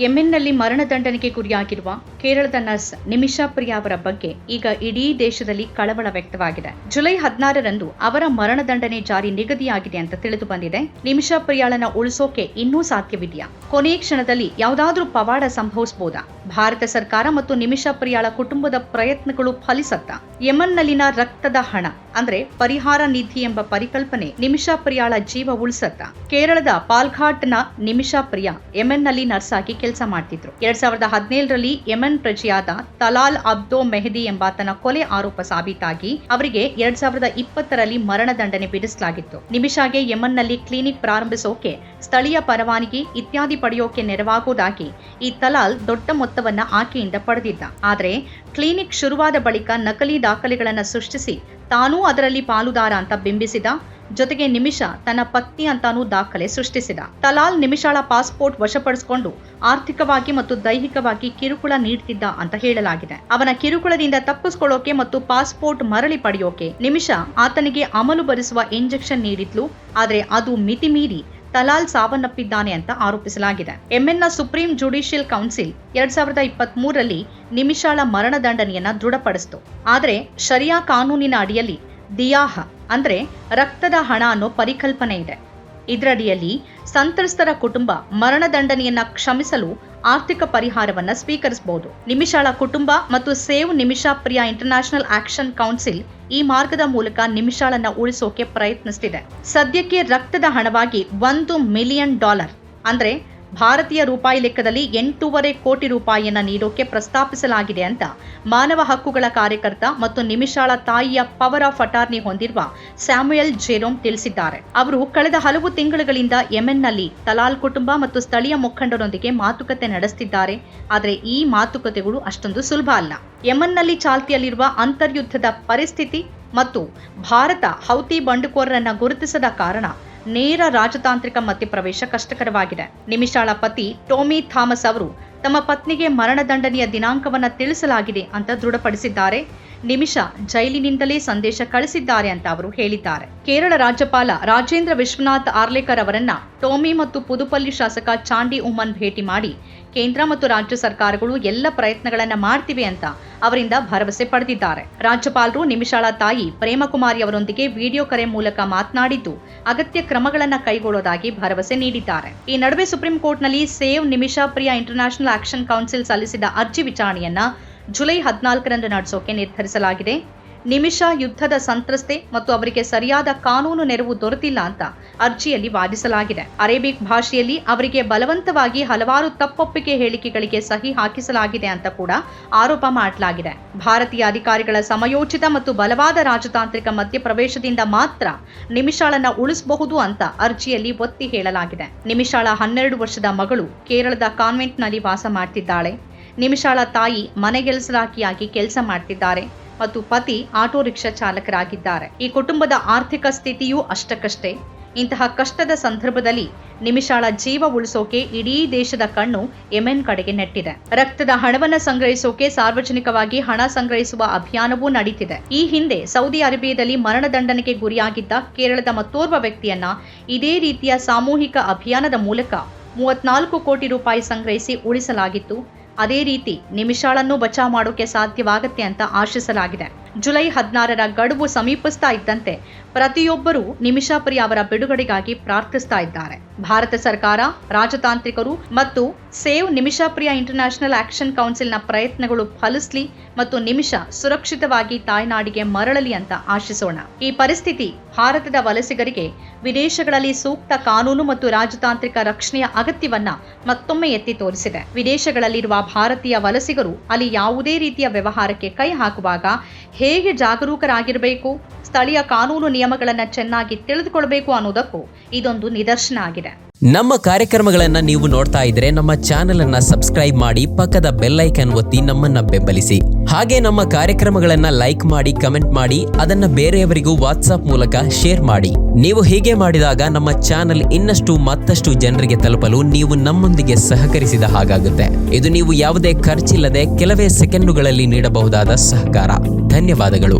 ಯೆಮೆನ್ನಲ್ಲಿ ಮರಣದಂಡನೆಗೆ ಗುರಿಯಾಗಿರುವ ಕೇರಳದ ನರ್ಸ್ ನಿಮಿಷಾ ಪ್ರಿಯಾ ಅವರ ಬಗ್ಗೆ ಈಗ ಇಡೀ ದೇಶದಲ್ಲಿ ಕಳವಳ ವ್ಯಕ್ತವಾಗಿದೆ. ಜುಲೈ 16ರಂದು ಅವರ ಮರಣದಂಡನೆ ಜಾರಿ ನಿಗದಿಯಾಗಿದೆ ಅಂತ ತಿಳಿದು ಬಂದಿದೆ. ನಿಮಿಷಾ ಪ್ರಿಯಾಳನ್ನ ಉಳಿಸೋಕೆ ಇನ್ನೂ ಸಾಧ್ಯವಿದೆಯಾ? ಕೊನೆಯ ಕ್ಷಣದಲ್ಲಿ ಯಾವುದಾದ್ರೂ ಪವಾಡ ಸಂಭವಿಸಬಹುದಾ? ಭಾರತ ಸರ್ಕಾರ ಮತ್ತು ನಿಮಿಷಾ ಪ್ರಿಯಾಳ ಕುಟುಂಬದ ಪ್ರಯತ್ನಗಳು ಫಲಿಸತ್ತಾ? ಯೆಮನ್ನಲ್ಲಿನ ರಕ್ತದ ಹಣ ಅಂದ್ರೆ ಪರಿಹಾರ ನಿಧಿ ಎಂಬ ಪರಿಕಲ್ಪನೆ ನಿಮಿಷಾ ಪ್ರಿಯಾಳ ಜೀವ ಉಳಿಸತ್ತಾ? ಕೇರಳದ ಪಾಲ್ಘಾಟ್ನ ನಿಮಿಷಾ ಪ್ರಿಯಾ ಯೆಮೆನ್ನಲ್ಲಿ ನರ್ಸ್ ಆಗಿ ಕೆಲಸ ಮಾಡ್ತಿದ್ರು. 2017ರಲ್ಲಿ ಯೆಮೆನ್ ಪ್ರಜೆಯಾದ ತಲಾಲ್ ಅಬ್ದೋ ಮೆಹದಿ ಎಂಬಾತನ ಕೊಲೆ ಆರೋಪ ಸಾಬೀತಾಗಿ ಅವರಿಗೆ 2020ರಲ್ಲಿ ಮರಣದಂಡನೆ ವಿಧಿಸಲಾಗಿತ್ತು. ನಿಮಿಷಾಗೆ ಯೆಮನ್ನಲ್ಲಿ ಕ್ಲಿನಿಕ್ ಪ್ರಾರಂಭಿಸೋಕೆ ಸ್ಥಳೀಯ ಪರವಾನಗಿ ಇತ್ಯಾದಿ ಪಡೆಯೋಕೆ ನೆರವಾಗುವುದಾಗಿ ಈ ತಲಾಲ್ ದೊಡ್ಡ ಮೊತ್ತವನ್ನ ಆಕೆಯಿಂದ ಪಡೆದಿದ್ದ. ಆದರೆ ಕ್ಲಿನಿಕ್ ಶುರುವಾದ ಬಳಿಕ ನಕಲಿ ದಾಖಲೆಗಳನ್ನು ಸೃಷ್ಟಿಸಿ ತಾನೂ ಅದರಲ್ಲಿ ಪಾಲುದಾರ ಅಂತ ಬಿಂಬಿಸಿದ. ಜೊತೆಗೆ ನಿಮಿಷಾ ತನ್ನ ಪತ್ನಿ ಅಂತಾನೂ ದಾಖಲೆ ಸೃಷ್ಟಿಸಿದ. ತಲಾಲ್ ನಿಮಿಷಾಳ ಪಾಸ್ಪೋರ್ಟ್ ವಶಪಡಿಸಿಕೊಂಡು ಆರ್ಥಿಕವಾಗಿ ಮತ್ತು ದೈಹಿಕವಾಗಿ ಕಿರುಕುಳ ನೀಡುತ್ತಿದ್ದ ಅಂತ ಹೇಳಲಾಗಿದೆ. ಅವನ ಕಿರುಕುಳದಿಂದ ತಪ್ಪಿಸಿಕೊಳ್ಳೋಕೆ ಮತ್ತು ಪಾಸ್ಪೋರ್ಟ್ ಮರಳಿ ಪಡೆಯೋಕೆ ನಿಮಿಷಾ ಆತನಿಗೆ ಅಮಲು ಬರಿಸುವ ಇಂಜೆಕ್ಷನ್ ನೀಡಿದ್ಲು. ಆದರೆ ಅದು ಮಿತಿ ಮೀರಿ ತಲಾಲ್ ಸಾವನ್ನಪ್ಪಿದ್ದಾನೆ ಅಂತ ಆರೋಪಿಸಲಾಗಿದೆ. ಯೆಮೆನ್ನ ಸುಪ್ರೀಂ ಜುಡಿಷಿಯಲ್ ಕೌನ್ಸಿಲ್ 2023ರಲ್ಲಿ ನಿಮಿಷಾಳ ಮರಣದಂಡನೆಯನ್ನ ದೃಢಪಡಿಸಿತು. ಆದರೆ ಶರಿಯಾ ಕಾನೂನಿನ ಅಡಿಯಲ್ಲಿ ದಿಯಾಹ ಅಂದ್ರೆ ರಕ್ತದ ಹಣ ಅನ್ನೋ ಪರಿಕಲ್ಪನೆ ಇದೆ. ಇದರಡಿಯಲ್ಲಿ ಸಂತ್ರಸ್ತರ ಕುಟುಂಬ ಮರಣದಂಡನೆಯನ್ನ ಕ್ಷಮಿಸಲು ಆರ್ಥಿಕ ಪರಿಹಾರವನ್ನ ಸ್ವೀಕರಿಸಬಹುದು. ನಿಮಿಷಾಳ ಕುಟುಂಬ ಮತ್ತು ಸೇವ್ ನಿಮಿಷಾ ಪ್ರಿಯಾ ಇಂಟರ್ನ್ಯಾಷನಲ್ ಆಕ್ಷನ್ ಕೌನ್ಸಿಲ್ ಈ ಮಾರ್ಗದ ಮೂಲಕ ನಿಮಿಷಾಳನ್ನ ಉಳಿಸೋಕೆ ಪ್ರಯತ್ನಿಸುತ್ತಿದೆ. ಸದ್ಯಕ್ಕೆ ರಕ್ತದ ಹಣವಾಗಿ $1 ಮಿಲಿಯನ್ ಅಂದ್ರೆ ಭಾರತೀಯ ರೂಪಾಯಿ ಲೆಕ್ಕದಲ್ಲಿ 8.5 ಕೋಟಿ ರೂಪಾಯಿಯನ್ನ ನೀಡೋಕೆ ಪ್ರಸ್ತಾಪಿಸಲಾಗಿದೆ ಅಂತ ಮಾನವ ಹಕ್ಕುಗಳ ಕಾರ್ಯಕರ್ತ ಮತ್ತು ನಿಮಿಷಾಳ ತಾಯಿಯ ಪವರ್ ಆಫ್ ಅಟಾರ್ನಿ ಹೊಂದಿರುವ ಸ್ಯಾಮ್ಯುಯಲ್ ಜೆರೋಮ್ ತಿಳಿಸಿದ್ದಾರೆ. ಅವರು ಕಳೆದ ಹಲವು ತಿಂಗಳುಗಳಿಂದ ಯೆಮೆನ್ನಲ್ಲಿ ತಲಾಲ್ ಕುಟುಂಬ ಮತ್ತು ಸ್ಥಳೀಯ ಮುಖಂಡರೊಂದಿಗೆ ಮಾತುಕತೆ ನಡೆಸುತ್ತಿದ್ದಾರೆ. ಆದರೆ ಈ ಮಾತುಕತೆಗಳು ಅಷ್ಟೊಂದು ಸುಲಭ ಅಲ್ಲ. ಯೆಮೆನ್ನಲ್ಲಿ ಚಾಲ್ತಿಯಲ್ಲಿರುವ ಅಂತರ್ಯುದ್ಧದ ಪರಿಸ್ಥಿತಿ ಮತ್ತು ಭಾರತ ಹೌತಿ ಬಂಡುಕೋರರನ್ನ ಗುರುತಿಸದ ಕಾರಣ ನೇರ ರಾಜತಾಂತ್ರಿಕ ಮಧ್ಯಪ್ರವೇಶ ಕಷ್ಟಕರವಾಗಿದೆ. ನಿಮಿಷಾಳ ಪತಿ ಟೋಮಿ ಥಾಮಸ್ ಅವರು ತಮ್ಮ ಪತ್ನಿಗೆ ಮರಣದಂಡನೆಯ ದಿನಾಂಕವನ್ನ ತಿಳಿಸಲಾಗಿದೆ ಅಂತ ದೃಢಪಡಿಸಿದ್ದಾರೆ. ನಿಮಿಷಾ ಜೈಲಿನಿಂದಲೇ ಸಂದೇಶ ಕಳಿಸಿದ್ದಾರೆ ಅಂತ ಅವರು ಹೇಳಿದ್ದಾರೆ. ಕೇರಳ ರಾಜ್ಯಪಾಲ ರಾಜೇಂದ್ರ ವಿಶ್ವನಾಥ್ ಆರ್ಲೇಕರ್ ಅವರನ್ನ ಟೋಮಿ ಮತ್ತು ಪುದುಪಲ್ಲಿ ಶಾಸಕ ಚಾಂಡಿ ಉಮ್ಮನ್ ಭೇಟಿ ಮಾಡಿ ಕೇಂದ್ರ ಮತ್ತು ರಾಜ್ಯ ಸರ್ಕಾರಗಳು ಎಲ್ಲ ಪ್ರಯತ್ನಗಳನ್ನ ಮಾಡ್ತಿವೆ ಅಂತ ಅವರಿಂದ ಭರವಸೆ ಪಡೆದಿದ್ದಾರೆ. ರಾಜ್ಯಪಾಲರು ನಿಮಿಷಾಳ ತಾಯಿ ಪ್ರೇಮಕುಮಾರಿ ಅವರೊಂದಿಗೆ ವಿಡಿಯೋ ಕರೆ ಮೂಲಕ ಮಾತನಾಡಿದ್ದು ಅಗತ್ಯ ಕ್ರಮಗಳನ್ನ ಕೈಗೊಳ್ಳೋದಾಗಿ ಭರವಸೆ ನೀಡಿದ್ದಾರೆ. ಈ ನಡುವೆ ಸುಪ್ರೀಂ ಕೋರ್ಟ್ನಲ್ಲಿ ಸೇವ್ ನಿಮಿಷಾ ಪ್ರಿಯಾ ಇಂಟರ್ನ್ಯಾಷನಲ್ ಆಕ್ಷನ್ ಕೌನ್ಸಿಲ್ ಸಲ್ಲಿಸಿದ ಅರ್ಜಿ ವಿಚಾರಣೆಯನ್ನ ಜುಲೈ 14ರಂದು ನಡೆಸೋಕೆ ನಿರ್ಧರಿಸಲಾಗಿದೆ. ನಿಮಿಷಾ ಯುದ್ಧದ ಸಂತ್ರಸ್ತೆ ಮತ್ತು ಅವರಿಗೆ ಸರಿಯಾದ ಕಾನೂನು ನೆರವು ದೊರೆತಿಲ್ಲ ಅಂತ ಅರ್ಜಿಯಲ್ಲಿ ವಾದಿಸಲಾಗಿದೆ. ಅರೇಬಿಕ್ ಭಾಷೆಯಲ್ಲಿ ಅವರಿಗೆ ಬಲವಂತವಾಗಿ ಹಲವಾರು ತಪ್ಪೊಪ್ಪಿಗೆ ಹೇಳಿಕೆಗಳಿಗೆ ಸಹಿ ಹಾಕಿಸಲಾಗಿದೆ ಅಂತ ಕೂಡ ಆರೋಪ ಮಾಡಲಾಗಿದೆ. ಭಾರತೀಯ ಅಧಿಕಾರಿಗಳ ಸಮಯೋಚಿತ ಮತ್ತು ಬಲವಾದ ರಾಜತಾಂತ್ರಿಕ ಮಧ್ಯಪ್ರವೇಶದಿಂದ ಮಾತ್ರ ನಿಮಿಷಾಳನ್ನ ಉಳಿಸಬಹುದು ಅಂತ ಅರ್ಜಿಯಲ್ಲಿ ಒತ್ತಿ ಹೇಳಲಾಗಿದೆ. ನಿಮಿಷಾಳ 12 ವರ್ಷದ ಮಗಳು ಕೇರಳದ ಕಾನ್ವೆಂಟ್ನಲ್ಲಿ ವಾಸ ಮಾಡ್ತಿದ್ದಾಳೆ. ನಿಮಿಷಾಳ ತಾಯಿ ಮನೆಗೆಲಸರಾಕಿಯಾಗಿ ಕೆಲಸ ಮಾಡ್ತಿದ್ದಾರೆ ಮತ್ತು ಪತಿ ಆಟೋ ರಿಕ್ಷಾ ಚಾಲಕರಾಗಿದ್ದಾರೆ. ಈ ಕುಟುಂಬದ ಆರ್ಥಿಕ ಸ್ಥಿತಿಯೂ ಅಷ್ಟಕ್ಕಷ್ಟೇ. ಇಂತಹ ಕಷ್ಟದ ಸಂದರ್ಭದಲ್ಲಿ ನಿಮಿಷಾಳ ಜೀವ ಉಳಿಸೋಕೆ ಇಡೀ ದೇಶದ ಕಣ್ಣು ಯೆಮೆನ್ ಕಡೆಗೆ ನೆಟ್ಟಿದೆ. ರಕ್ತದ ಹಣವನ್ನ ಸಂಗ್ರಹಿಸೋಕೆ ಸಾರ್ವಜನಿಕವಾಗಿ ಹಣ ಸಂಗ್ರಹಿಸುವ ಅಭಿಯಾನವೂ ನಡೀತಿದೆ. ಈ ಹಿಂದೆ ಸೌದಿ ಅರೇಬಿಯಾದಲ್ಲಿ ಮರಣದಂಡನೆಗೆ ಗುರಿಯಾಗಿದ್ದ ಕೇರಳದ ಮತ್ತೋರ್ವ ವ್ಯಕ್ತಿಯನ್ನ ಇದೇ ರೀತಿಯ ಸಾಮೂಹಿಕ ಅಭಿಯಾನದ ಮೂಲಕ 34 ಕೋಟಿ ರೂಪಾಯಿ ಸಂಗ್ರಹಿಸಿ ಉಳಿಸಲಾಗಿತ್ತು. ಅದೇ ರೀತಿ ನಿಮಿಷಾಳನ್ನು ಬಚಾವ್ ಮಾಡೋಕೆ ಸಾಧ್ಯವಾಗುತ್ತೆ ಅಂತ ಆಶಿಸಲಾಗಿದೆ. ಜುಲೈ 16ರ ಗಡುವು ಸಮೀಪಿಸ್ತಾ ಇದ್ದಂತೆ ಪ್ರತಿಯೊಬ್ಬರೂ ನಿಮಿಷಾ ಪ್ರಿಯಾ ಅವರ ಬಿಡುಗಡೆಗಾಗಿ ಪ್ರಾರ್ಥಿಸ್ತಾ ಇದ್ದಾರೆ. ಭಾರತ ಸರ್ಕಾರ, ರಾಜತಾಂತ್ರಿಕರು ಮತ್ತು ಸೇವ್ ನಿಮಿಷಾ ಪ್ರಿಯಾ ಇಂಟರ್ನ್ಯಾಷನಲ್ ಆಕ್ಷನ್ ಕೌನ್ಸಿಲ್ನ ಪ್ರಯತ್ನಗಳು ಫಲಿಸಲಿ ಮತ್ತು ನಿಮಿಷಾ ಸುರಕ್ಷಿತವಾಗಿ ತಾಯ್ನಾಡಿಗೆ ಮರಳಲಿ ಅಂತ ಆಶಿಸೋಣ. ಈ ಪರಿಸ್ಥಿತಿ ಭಾರತದ ವಲಸಿಗರಿಗೆ ವಿದೇಶಗಳಲ್ಲಿ ಸೂಕ್ತ ಕಾನೂನು ಮತ್ತು ರಾಜತಾಂತ್ರಿಕ ರಕ್ಷಣೆಯ ಅಗತ್ಯವನ್ನ ಮತ್ತೊಮ್ಮೆ ಎತ್ತಿ ತೋರಿಸಿದೆ. ವಿದೇಶಗಳಲ್ಲಿರುವ ಭಾರತೀಯ ವಲಸಿಗರು ಅಲ್ಲಿ ಯಾವುದೇ ರೀತಿಯ ವ್ಯವಹಾರಕ್ಕೆ ಕೈ ಹಾಕುವಾಗ ಹೇಗೆ ಜಾಗರೂಕರಾಗಿರಬೇಕು, ಸ್ಥಳೀಯ ಕಾನೂನು ನಿಯಮಗಳನ್ನು ಚೆನ್ನಾಗಿ ತಿಳಿದುಕೊಳ್ಳಬೇಕು ಅನ್ನೋದಕ್ಕೂ ಇದೊಂದು ನಿದರ್ಶನ ಆಗಿದೆ. ನಮ್ಮ ಕಾರ್ಯಕ್ರಮಗಳನ್ನು ನೀವು ನೋಡ್ತಾ ಇದ್ರೆ ನಮ್ಮ ಚಾನೆಲ್ ಅನ್ನ ಸಬ್ಸ್ಕ್ರೈಬ್ ಮಾಡಿ, ಪಕ್ಕದ ಬೆಲ್ ಐಕಾನ್ ಒತ್ತಿ ನಮ್ಮನ್ನ ಬೆಂಬಲಿಸಿ. ಹಾಗೆ ನಮ್ಮ ಕಾರ್ಯಕ್ರಮಗಳನ್ನ ಲೈಕ್ ಮಾಡಿ, ಕಮೆಂಟ್ ಮಾಡಿ, ಅದನ್ನ ಬೇರೆಯವರಿಗೂ ವಾಟ್ಸ್ಆಪ್ ಮೂಲಕ ಶೇರ್ ಮಾಡಿ. ನೀವು ಹೀಗೆ ಮಾಡಿದಾಗ ನಮ್ಮ ಚಾನೆಲ್ ಇನ್ನಷ್ಟು ಮತ್ತಷ್ಟು ಜನರಿಗೆ ತಲುಪಲು ನೀವು ನಮ್ಮೊಂದಿಗೆ ಸಹಕರಿಸಿದ ಹಾಗಾಗುತ್ತೆ. ಇದು ನೀವು ಯಾವುದೇ ಖರ್ಚಿಲ್ಲದೆ ಕೆಲವೇ ಸೆಕೆಂಡುಗಳಲ್ಲಿ ನೀಡಬಹುದಾದ ಸಹಕಾರ. ಧನ್ಯವಾದಗಳು.